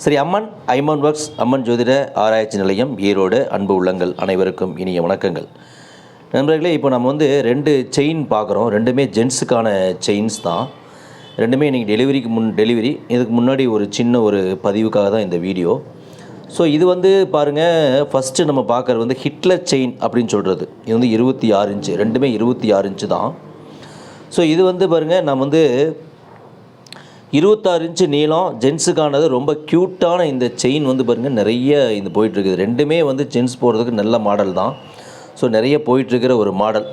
Sri Ayman works அம்மன் ஜோதிட ஆராய்ச்சி நிலையம் ஈரோடு அன்பு உள்ளங்கள் அனைவருக்கும் இனிய வணக்கங்கள். நண்பர்களே, இப்போ நம்ம வந்து 2 செயின் பார்க்குறோம். ரெண்டுமே ஜென்ஸுக்கான செயின்ஸ் தான். ரெண்டுமே இன்றைக்கி டெலிவரி. இதுக்கு முன்னாடி ஒரு சின்ன ஒரு பதிவுக்காக தான் இந்த வீடியோ. ஸோ இது வந்து பாருங்கள், ஃபஸ்ட்டு நம்ம பார்க்குறது வந்து ஹிட்லர் செயின் அப்படின்னு சொல்கிறது. இது வந்து 26 இன்ச்சு, ரெண்டுமே 26 இன்ச்சு தான். ஸோ இது வந்து பாருங்கள், நம்ம வந்து 26 இன்ச்சு நீளம் ஜென்ஸுக்கானது. ரொம்ப க்யூட்டான இந்த செயின் வந்து பாருங்கள் நிறைய இது போயிட்டுருக்குது. ரெண்டுமே வந்து ஜென்ஸ் போடுறதுக்கு நல்ல மாடல் தான். ஸோ நிறைய போயிட்டுருக்கிற ஒரு மாடல்,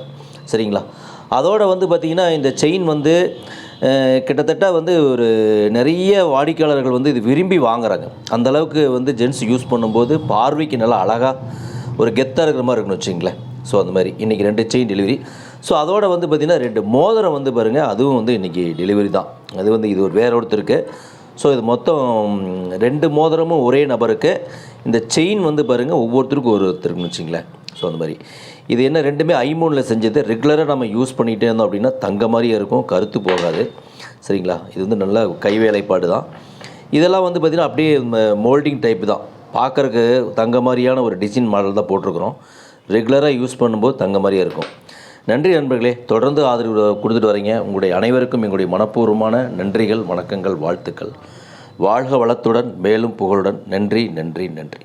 சரிங்களா? அதோடு வந்து பார்த்திங்கன்னா இந்த செயின் வந்து கிட்டத்தட்ட வந்து ஒரு நிறைய வாடிக்கையாளர்கள் வந்து இது விரும்பி வாங்குகிறாங்க. அந்தளவுக்கு வந்து ஜென்ஸ் யூஸ் பண்ணும்போது பார்வைக்கு நல்லா அழகாக ஒரு கெத்தாக இருக்கிற மாதிரி இருக்குன்னு வச்சுங்களேன். ஸோ அந்த மாதிரி இன்றைக்கி 2 செயின் டெலிவரி. ஸோ அதோடு வந்து பார்த்திங்கன்னா 2 மோதிரம் வந்து பாருங்கள், அதுவும் வந்து இன்றைக்கி டெலிவரி தான். அது வந்து இது ஒரு வேற ஒருத்தருக்கு. ஸோ இது மொத்தம் 2 மோதிரமும் ஒரே நபருக்கு. இந்த செயின் வந்து பாருங்கள் ஒவ்வொருத்தருக்கும் ஒருத்தருக்குன்னு வச்சுங்களேன். ஸோ அந்த மாதிரி இது என்ன, ரெண்டுமே ஐமோனில் செஞ்சது. ரெகுலராக நம்ம யூஸ் பண்ணிகிட்டே இருந்தோம் அப்படின்னா தங்க மாதிரியே இருக்கும், கருத்து போகாது, சரிங்களா? இது வந்து நல்ல கைவேலைப்பாடு தான். இதெல்லாம் வந்து பார்த்திங்கன்னா அப்படியே மோல்டிங் டைப்பு தான். பார்க்குறக்கு தங்க மாதிரியான ஒரு டிசைன் மாடல் தான் போட்டிருக்கிறோம். ரெகுலராக யூஸ் பண்ணும்போது தங்க மாதிரியே இருக்கும். நன்றி நண்பர்களே, தொடர்ந்து ஆதரவு கொடுத்துட்டு வரீங்க. உங்களுடைய அனைவருக்கும் எங்களுடைய மனப்பூர்வமான நன்றிகள், வணக்கங்கள், வாழ்த்துக்கள். வாழ்க வளத்துடன், மேலும் புகழுடன். நன்றி நன்றி நன்றி.